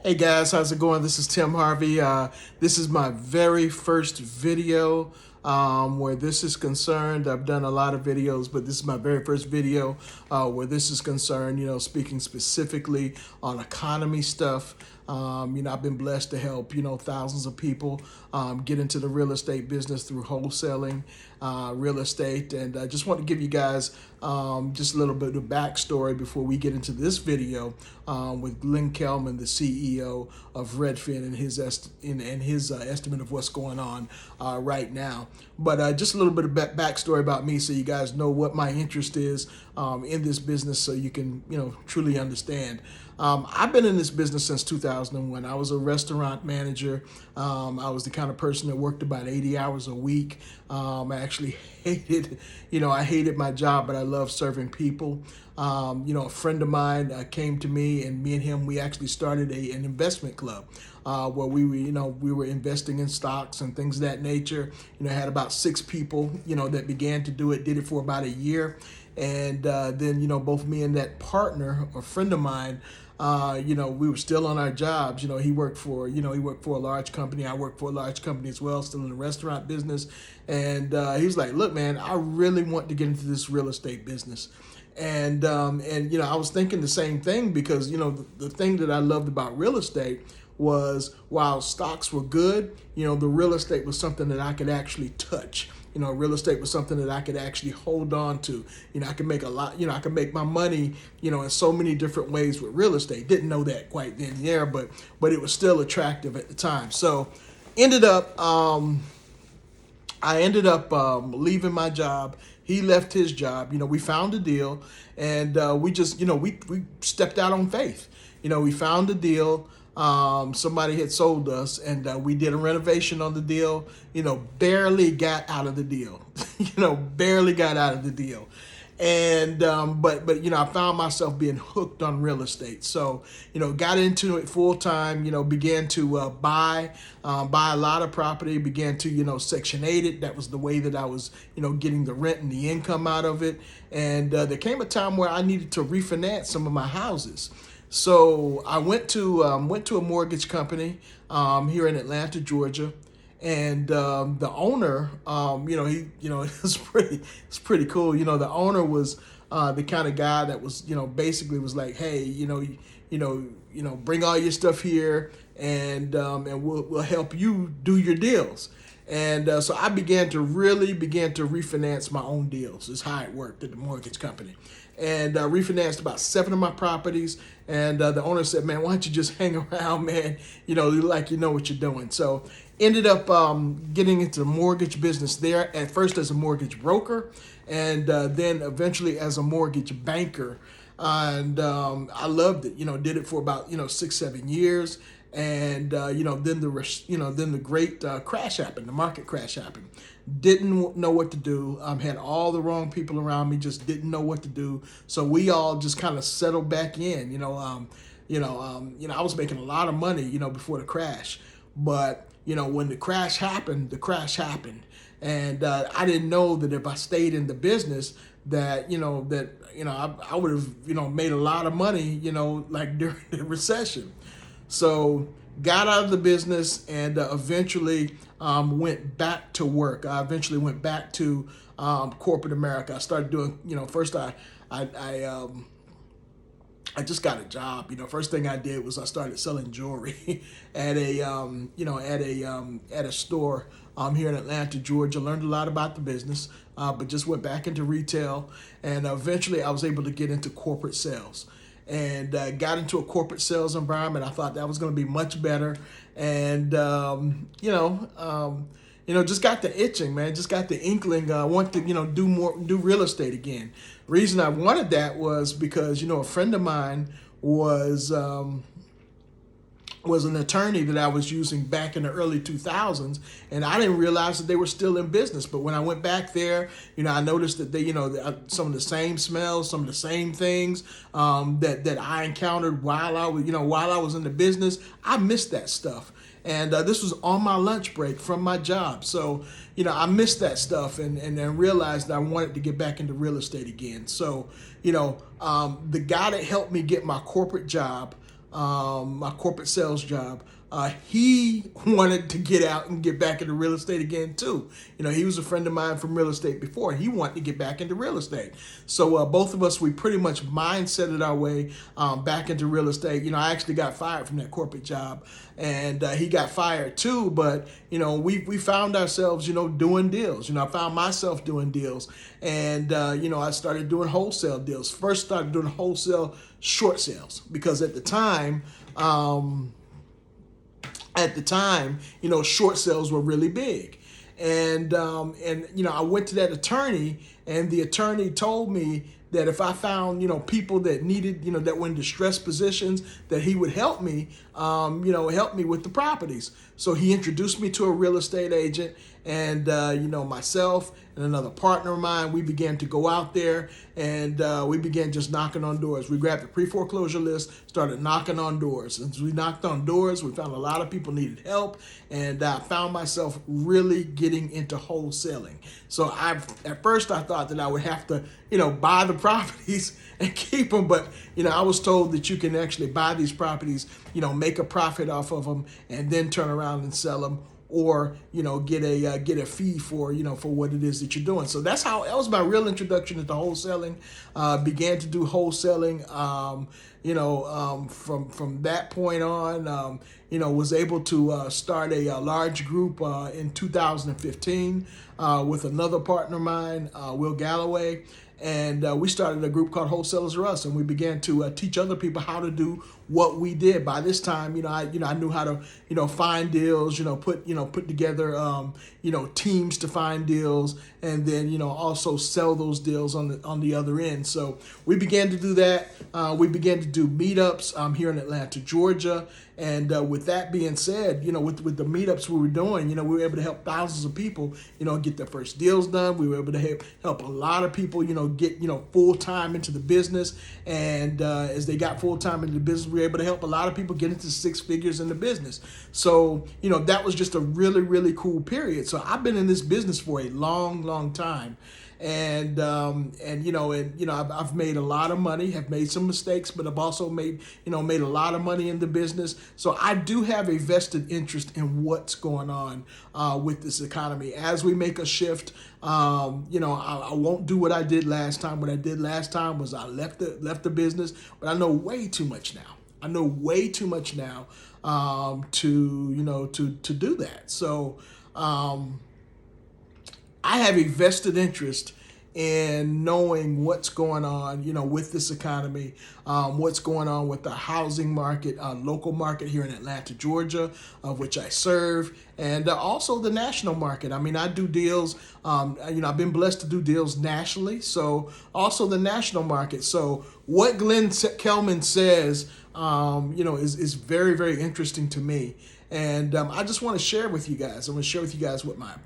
Hey guys, how's it going? This is Tim Harvey. This is my very first video where this is concerned. I've done a lot of videos, but this is my very first video where this is concerned, speaking specifically on economy stuff. I've been blessed to help, thousands of people get into the real estate business through wholesaling real estate. And I just want to give you guys just a little bit of backstory before we get into this video with Glenn Kelman, the CEO of Redfin, and his estimate of what's going on right now. But just a little bit of backstory about me so you guys know what my interest is in this business so you can, truly understand. I've been in this business since 2001. I was a restaurant manager. I was the kind of person that worked about 80 hours a week. I actually hated, I hated my job, but I love serving people. A friend of mine came to me, and me and him, we actually started an investment club where we were investing in stocks and things of that nature. Had about 6 people, that began to do it, did it for about a year. And then, both me and that partner, a friend of mine, we were still on our jobs. He worked for a large company. I worked for a large company as well, still in the restaurant business. And he was like, look, man, I really want to get into this real estate business. And I was thinking the same thing because, the thing that I loved about real estate was while stocks were good, the real estate was something that I could actually touch. Real estate was something that I could actually hold on to. I could make a lot, I could make my money, in so many different ways with real estate. Didn't know that quite then and there, but it was still attractive at the time. So I ended up leaving my job. He left his job. We found a deal, and we just, we stepped out on faith. We found a deal. Somebody had sold us, and we did a renovation on the deal. Barely got out of the deal. Barely got out of the deal. And but I found myself being hooked on real estate. So got into it full time. Began to buy a lot of property. Began to Section 8 it. That was the way that I was getting the rent and the income out of it. And there came a time where I needed to refinance some of my houses. So I went to a mortgage company here in Atlanta, Georgia, and the owner, it's pretty cool. The owner was the kind of guy that was, basically was like, hey, bring all your stuff here, and we'll help you do your deals. And so I began to refinance my own deals. Is how it worked at the mortgage company. And refinanced about 7 of my properties. And the owner said, man, why don't you just hang around, man? Like you know what you're doing. So ended up getting into the mortgage business there, at first as a mortgage broker, and then eventually as a mortgage banker. And I loved it, did it for about, 6-7 years. And then the great crash happened. The market crash happened. Didn't know what to do. Had all the wrong people around me. Just didn't know what to do. So we all just kind of settled back in. I was making a lot of money, before the crash. But when the crash happened, and I didn't know that if I stayed in the business, that I would have made a lot of money, like during the recession. So got out of the business and eventually went back to work. I eventually went back to corporate America. I started doing, first I just got a job. First thing I did was I started selling jewelry at a store here in Atlanta, Georgia. Learned a lot about the business, but just went back into retail, and eventually I was able to get into corporate sales. And got into a corporate sales environment. I thought that was going to be much better, and just got the itching, man. Just got the inkling. I want to do real estate again. Reason I wanted that was because a friend of mine was an attorney that I was using back in the early 2000s, and I didn't realize that they were still in business. But when I went back there, I noticed that they, some of the same smells, some of the same things that I encountered while I was in the business. I missed that stuff. And this was on my lunch break from my job. So, I missed that stuff and realized that I wanted to get back into real estate again. So, the guy that helped me get my corporate job my corporate sales job. He wanted to get out and get back into real estate again too. He was a friend of mine from real estate before. He wanted to get back into real estate. So both of us, we pretty much mindseted our way back into real estate. I actually got fired from that corporate job, and he got fired too. But we found ourselves doing deals. I found myself doing deals, and I started doing wholesale deals. First started doing wholesale short sales because at the time. Short sales were really big. And I went to that attorney, and the attorney told me that if I found, people that needed, that were in distressed positions, that he would help me, help me with the properties. So he introduced me to a real estate agent, and, myself and another partner of mine, we began to go out there, and we began just knocking on doors. We grabbed the pre-foreclosure list, started knocking on doors. And as we knocked on doors, we found a lot of people needed help, and I found myself really getting into wholesaling. So at first I thought that I would have to, buy the properties and keep them, but I was told that you can actually buy these properties, make a profit off of them, and then turn around and sell them, or get a fee for for what it is that you're doing. So that was my real introduction into wholesaling. Began to do wholesaling. From that point on, was able to start a large group in 2015 with another partner of mine, Will Galloway. And we started a group called Wholesalers Are Us, and we began to teach other people how to do what we did. By this time, I knew how to find deals, put together teams to find deals, and then also sell those deals on the other end. So we began to do that. We began to do meetups here in Atlanta, Georgia. And with that being said, with the meetups we were doing, we were able to help thousands of people, get their first deals done. We were able to help a lot of people, get, full time into the business. And as they got full time into the business, we were able to help a lot of people get into six figures in the business. So, that was just a really, really cool period. So I've been in this business for a long, long time. And I've made a lot of money, have made some mistakes, but I've also made a lot of money in the business. So I do have a vested interest in what's going on with this economy. As we make a shift, I won't do what I did last time. What I did last time was I left the business, but I know way too much now. To do that. So I have a vested interest in knowing what's going on, with this economy, what's going on with the housing market, local market here in Atlanta, Georgia, of which I serve, and also the national market. I mean, I do deals, I've been blessed to do deals nationally, so also the national market. So what Glenn Kelman says, is very, very interesting to me. And I just want to share with you guys. I'm going to share with you guys what my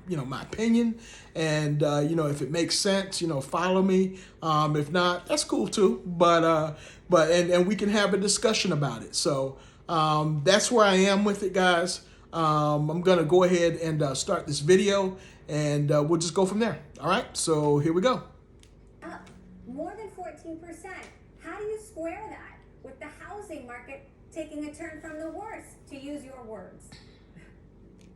opinion, and if it makes sense, follow me. If not, that's cool too. But we can have a discussion about it. So that's where I am with it, guys. I'm going to go ahead and start this video, and we'll just go from there. All right. So here we go. Up more than 14%. How do you square that with the housing market taking a turn from the worst, to use your words?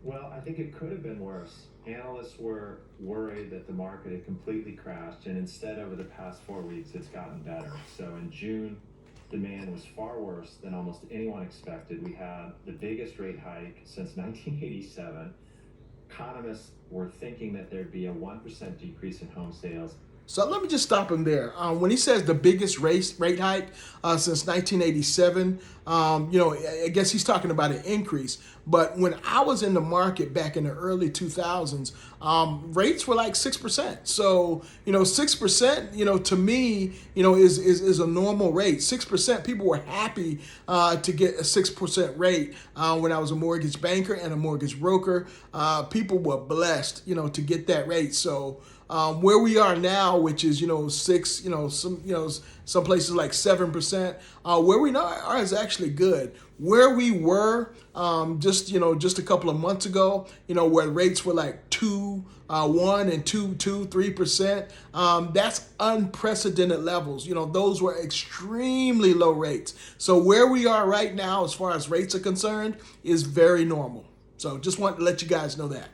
Well, I think it could have been worse. Analysts were worried that the market had completely crashed, and instead, over the past 4 weeks, it's gotten better. So in June, demand was far worse than almost anyone expected. We had the biggest rate hike since 1987. Economists were thinking that there'd be a 1% decrease in home sales. So let me just stop him there. When he says the biggest rate hike since 1987, I guess he's talking about an increase. But when I was in the market back in the early 2000s, rates were like 6%. So 6%, to me, is a normal rate. 6%, people were happy to get a 6% rate. When I was a mortgage banker and a mortgage broker, people were blessed, to get that rate. So Where we are now, which is six, some places like 7%. Where we now are is actually good. Where we were just a couple of months ago, where rates were like 1 and 3%. That's unprecedented levels. Those were extremely low rates. So where we are right now, as far as rates are concerned, is very normal. So just want to let you guys know that.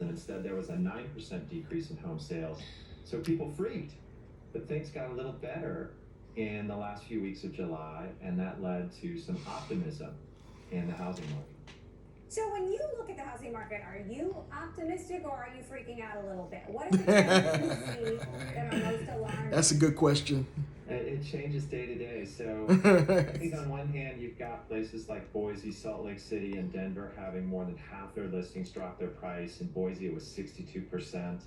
And instead, there was a 9% decrease in home sales. So people freaked. But things got a little better in the last few weeks of July, and that led to some optimism in the housing market. So when you look at the housing market, are you optimistic or are you freaking out a little bit? What are the trends you see that are most alarming? That's a good question. It changes day to day. So I think on one hand, you've got places like Boise, Salt Lake City, and Denver having more than half their listings drop their price. In Boise, it was 62%.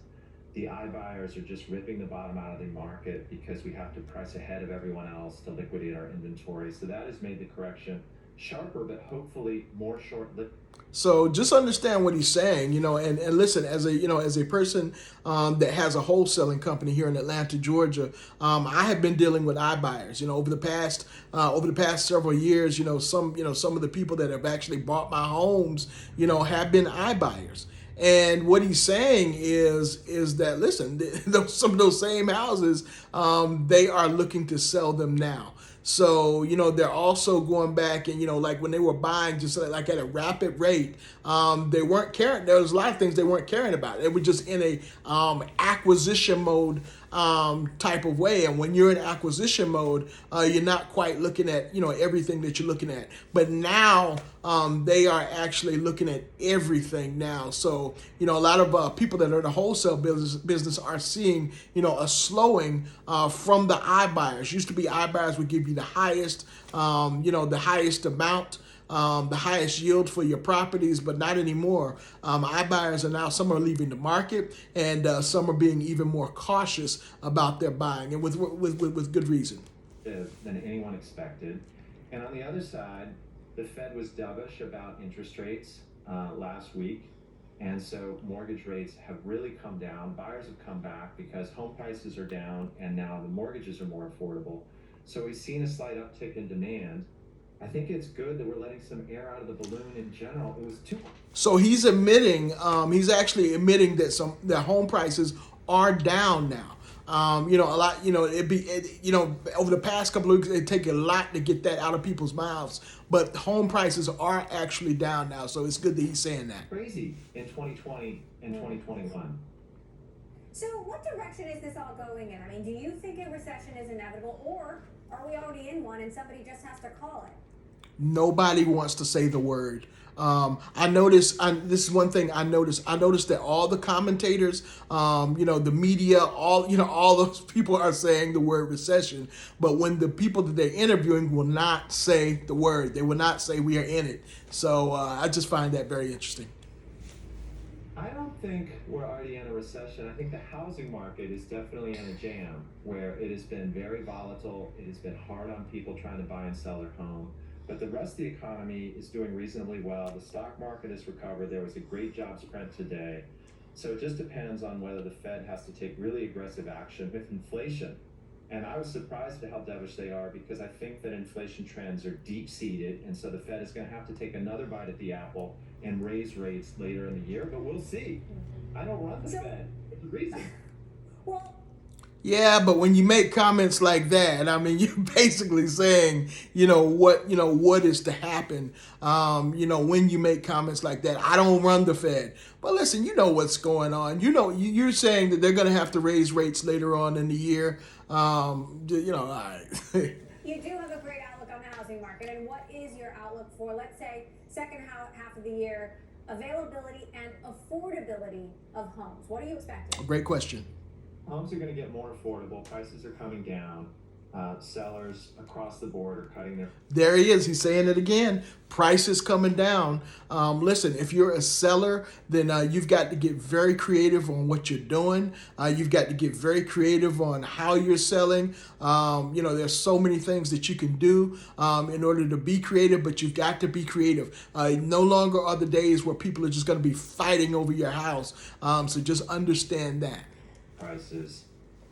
The iBuyers are just ripping the bottom out of the market because we have to price ahead of everyone else to liquidate our inventory. So that has made the correction sharper, but hopefully more short-lived. So just understand what he's saying, and listen, as a person that has a wholesaling company here in Atlanta, Georgia, I have been dealing with iBuyers, over the past several years, some of the people that have actually bought my homes, have been iBuyers. And what he's saying is that, listen, some of those same houses, they are looking to sell them now. So, they're also going back and, like when they were buying just like at a rapid rate, they weren't caring. There was a lot of things they weren't caring about. They were just in a acquisition mode type of way. And when you're in acquisition mode, you're not quite looking at, everything that you're looking at. But now they are actually looking at everything now. So, a lot of people that are in the wholesale business are seeing, a slowing from the iBuyers. Used to be iBuyers would give you the highest, the highest amount, the highest yield for your properties, but not anymore. iBuyers are now, some are leaving the market, and some are being even more cautious about their buying, and with good reason. Than anyone expected. And on the other side, the Fed was dovish about interest rates last week. And so mortgage rates have really come down. Buyers have come back because home prices are down and now the mortgages are more affordable. So we've seen a slight uptick in demand. I think it's good that we're letting some air out of the balloon in general. It was too. So he's admitting, he's actually admitting that that home prices are down now. A lot, over the past couple of weeks, it take a lot to get that out of people's mouths. But home prices are actually down now, so it's good that he's saying that. Crazy in 2020 and 2021. So what direction is this all going in? I mean, do you think a recession is inevitable, or are we already in one and somebody just has to call it? Nobody wants to say the word. I noticed, this is one thing I noticed. I noticed that all the commentators, the media, all those people are saying the word recession. But when the people that they're interviewing will not say the word, they will not say we are in it. So I just find that very interesting. I don't think we're already in a recession. I think the housing market is definitely in a jam where it has been very volatile. It has been hard on people trying to buy and sell their home. But the rest of the economy is doing reasonably well. The stock market has recovered. There was a great jobs print today. So it just depends on whether the Fed has to take really aggressive action with inflation. And I was surprised at how dovish they are because I think that inflation trends are deep-seated. And so the Fed is going to have to take another bite at the apple and raise rates later in the year. But we'll see. I don't run the Fed. There's a reason. Well, yeah, but when you make comments like that, I mean, you're basically saying, what is to happen, when you make comments like that. I don't run the Fed. But listen, you know what's going on. You're saying that they're going to have to raise rates later on in the year. All right. you do have a great outlook on the housing market. And what is your outlook for, let's say, second half of the year, availability and affordability of homes? What are you expecting? Great question. Homes are going to get more affordable. Prices are coming down. Sellers across the board are cutting their. There he is. He's saying it again. Prices coming down. Listen, if you're a seller, then you've got to get very creative on what you're doing. You've got to get very creative on how you're selling. There's so many things that you can do in order to be creative, but you've got to be creative. No longer are the days where people are just going to be fighting over your house. So just understand that. prices,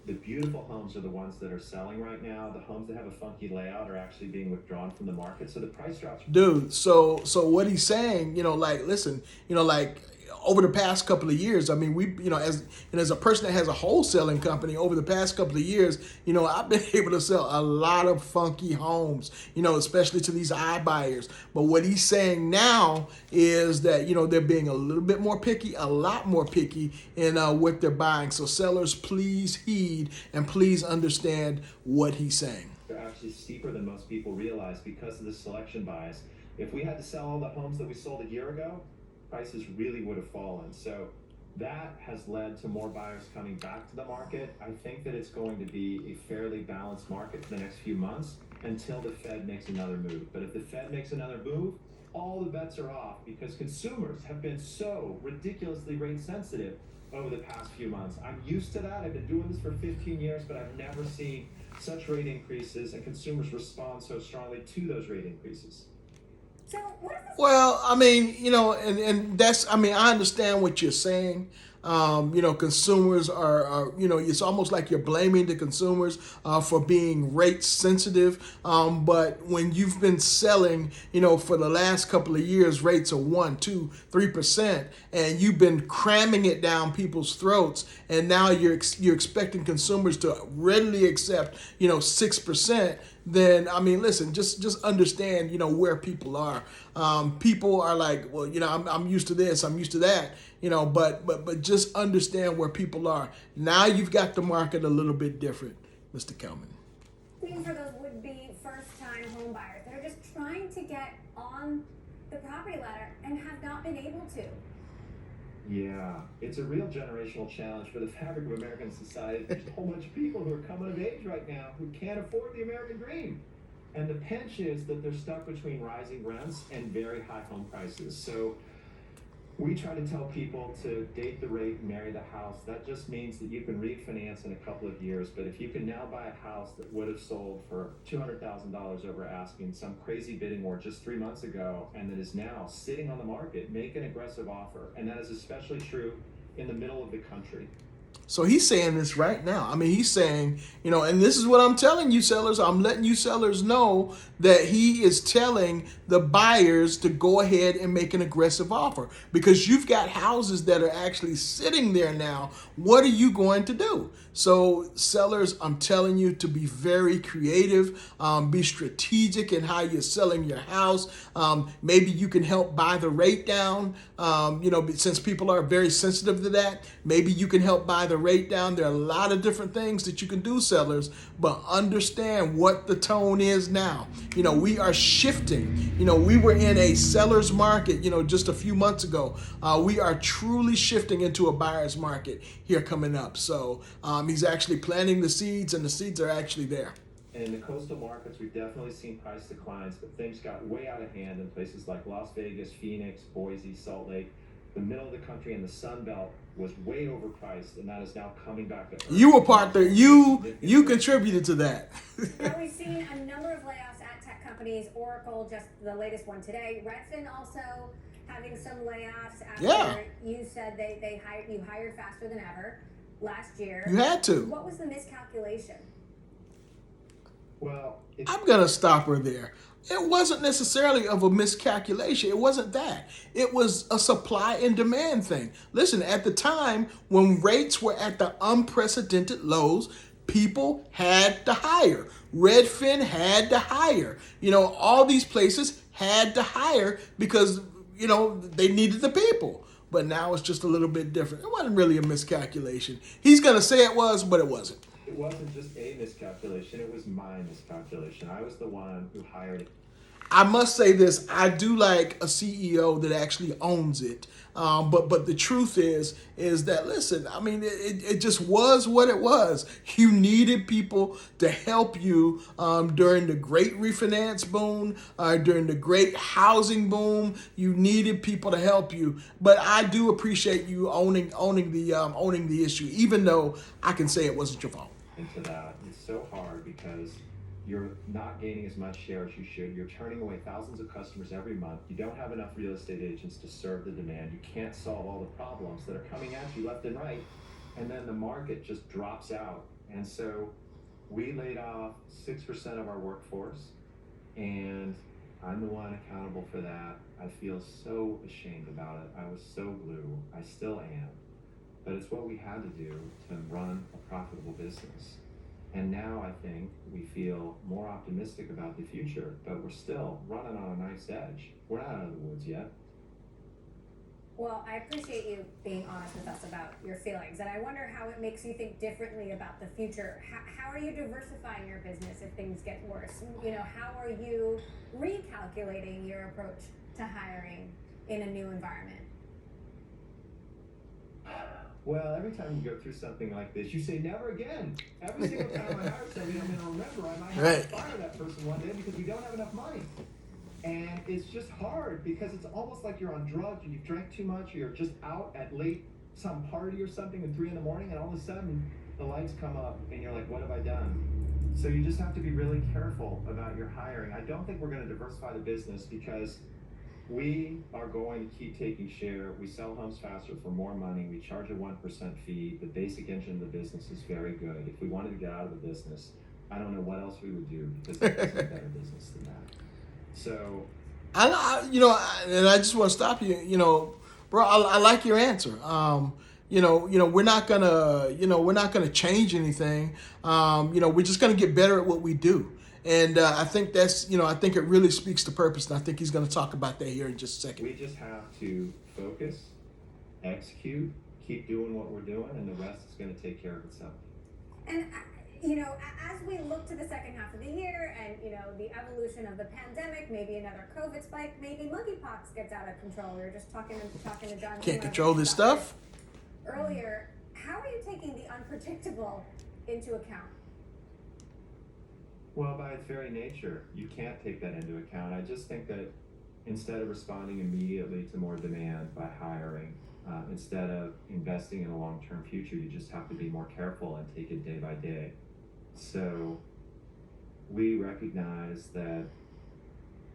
the beautiful homes are the ones that are selling right now. The homes that have a funky layout are actually being withdrawn from the market. So the price drops. Dude, so what he's saying, like, listen, like, over the past couple of years, I mean, we, as a person that has a wholesaling company, over the past couple of years, I've been able to sell a lot of funky homes, especially to these iBuyers. But what he's saying now is that, they're being a little bit more picky, a lot more picky in what they're buying. So sellers, please heed and please understand what he's saying. They're actually steeper than most people realize because of the selection bias. If we had to sell all the homes that we sold a year ago, prices really would have fallen. So that has led to more buyers coming back to the market. I think that it's going to be a fairly balanced market for the next few months until the Fed makes another move. But if the Fed makes another move, all the bets are off because consumers have been so ridiculously rate sensitive over the past few months. I'm used to that. I've been doing this for 15 years, but I've never seen such rate increases and consumers respond so strongly to those rate increases. So what is this? Well, I mean, and that's, I mean, I understand what you're saying. Consumers are, it's almost like you're blaming the consumers for being rate sensitive. But when you've been selling, for the last couple of years, rates are 1%, 2%, 3%, and you've been cramming it down people's throats, and now you're expecting consumers to readily accept, 6%. Then, I mean, listen, just understand, where people are. People are like, well, I'm used to this, I'm used to that, but just understand where people are. Now you've got the market a little bit different, Mr. Kelman. Even for those would-be first-time home buyers that are just trying to get on the property ladder and have not been able to. Yeah, it's a real generational challenge for the fabric of American society. There's a whole bunch of people who are coming of age right now who can't afford the American dream. And the pinch is that they're stuck between rising rents and very high home prices. So we try to tell people to date the rate, marry the house. That just means that you can refinance in a couple of years. But if you can now buy a house that would have sold for $200,000 over asking, some crazy bidding war just 3 months ago, and that is now sitting on the market, make an aggressive offer. And that is especially true in the middle of the country. So he's saying this right now. I mean, he's saying, and this is what I'm telling you sellers. I'm letting you sellers know that he is telling the buyers to go ahead and make an aggressive offer because you've got houses that are actually sitting there now. What are you going to do? So sellers, I'm telling you to be very creative, be strategic in how you're selling your house. Maybe you can help buy the rate down. Since people are very sensitive to that, maybe you can help buy the rate down. There are a lot of different things that you can do, sellers, but understand what the tone is now. We are shifting. We were in a seller's market, just a few months ago. We are truly shifting into a buyer's market here coming up. So he's actually planting the seeds, and the seeds are actually there. And in the coastal markets, we've definitely seen price declines, but things got way out of hand in places like Las Vegas, Phoenix, Boise, Salt Lake. The middle of the country and the Sun Belt was way overpriced, and that is now coming back to earth. You were part there. You contributed to that. Now we've seen a number of layoffs at tech companies. Oracle, just the latest one today. Redfin also having some layoffs after you said you hired faster than ever last year. You had to. What was the miscalculation? Well, I'm going to stop her there. It wasn't necessarily of a miscalculation. It wasn't that. It was a supply and demand thing. Listen, at the time when rates were at the unprecedented lows, people had to hire. Redfin had to hire. All these places had to hire because, they needed the people. But now it's just a little bit different. It wasn't really a miscalculation. He's going to say it was, but it wasn't. It wasn't just a miscalculation, it was my miscalculation. I was the one who hired it. I must say this, I do like a CEO that actually owns it. But the truth is that, listen, I mean, it just was what it was. You needed people to help you during the great refinance boom, during the great housing boom. You needed people to help you. But I do appreciate you owning the issue, even though I can say it wasn't your fault. Into that, it's so hard because you're not gaining as much share as you should. You're turning away thousands of customers every month. You don't have enough real estate agents to serve the demand. You can't solve all the problems that are coming at you left and right. and then the market just drops out. And so we laid off 6% of our workforce, and I'm the one accountable for that. I feel so ashamed about it. I was so blue. I still am. But it's what we had to do to run a profitable business. And now I think we feel more optimistic about the future, but we're still running on a nice edge. We're not out of the woods yet. Well, I appreciate you being honest with us about your feelings, and I wonder how it makes you think differently about the future. How are you diversifying your business if things get worse? You know, how are you recalculating your approach to hiring in a new environment? Well, every time you go through something like this, you say never again. Every single time I hire somebody, I'm going to remember I might have to fire that person one day because we don't have enough money. And it's just hard because it's almost like you're on drugs and you've drank too much, or you're just out at late some party or something at 3 a.m, and all of a sudden the lights come up and you're like, what have I done? So you just have to be really careful about your hiring. I don't think we're going to diversify the business because we are going to keep taking share. We sell homes faster for more money. We charge a 1% fee. The basic engine of the business is very good. If we wanted to get out of the business, I don't know what else we would do because it's a better business than that. So, and I just want to stop you. Bro, I like your answer. We're not gonna change anything. We're just gonna get better at what we do. And I think I think it really speaks to purpose. And I think he's going to talk about that here in just a second. We just have to focus, execute, keep doing what we're doing, and the rest is going to take care of itself. And, as we look to the second half of the year and, the evolution of the pandemic, maybe another COVID spike, maybe monkeypox gets out of control. We were just talking to John. Can't control this stuff. Earlier, how are you taking the unpredictable into account? Well, by its very nature, you can't take that into account. I just think that instead of responding immediately to more demand by hiring, instead of investing in a long-term future, you just have to be more careful and take it day by day. So we recognize that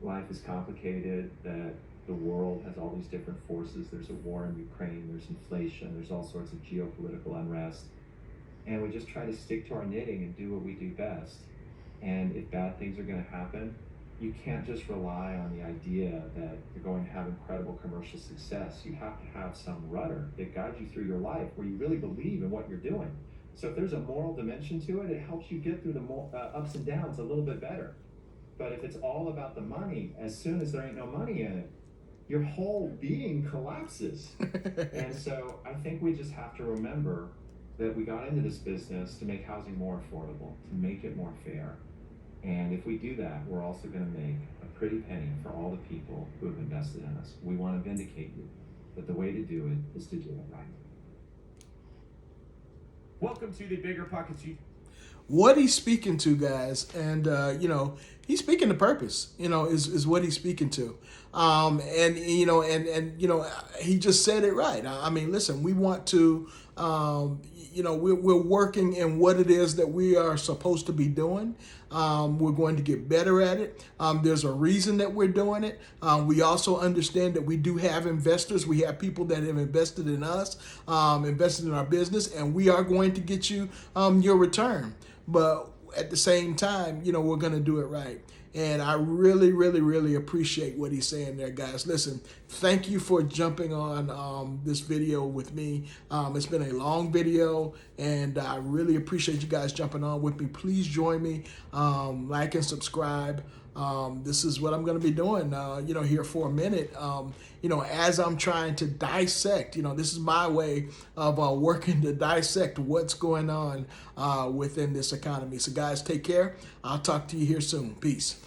life is complicated, that the world has all these different forces. There's a war in Ukraine, there's inflation, there's all sorts of geopolitical unrest. And we just try to stick to our knitting and do what we do best. And if bad things are going to happen, you can't just rely on the idea that you're going to have incredible commercial success. You have to have some rudder that guides you through your life where you really believe in what you're doing. So if there's a moral dimension to it, it helps you get through the ups and downs a little bit better. But if it's all about the money, as soon as there ain't no money in it, your whole being collapses. And so I think we just have to remember that we got into this business to make housing more affordable, to make it more fair. And if we do that, we're also going to make a pretty penny for all the people who have invested in us. We want to vindicate you, but the way to do it is to do it right. Welcome to the Bigger Pockets. What he's speaking to, guys, and he's speaking to purpose. Is what he's speaking to, and he just said it right. I mean, listen, we want to. We're working in what it is that we are supposed to be doing. We're going to get better at it. There's a reason that we're doing it. We also understand that we do have investors. We have people that have invested in us, invested in our business, and we are going to get you your return. But at the same time, we're going to do it right. And I really, really, really appreciate what he's saying there, guys. Listen, thank you for jumping on this video with me. It's been a long video, and I really appreciate you guys jumping on with me. Please join me, like and subscribe. This is what I'm going to be doing, here for a minute, as I'm trying to dissect, this is my way of working to dissect what's going on within this economy. So guys, take care. I'll talk to you here soon. Peace.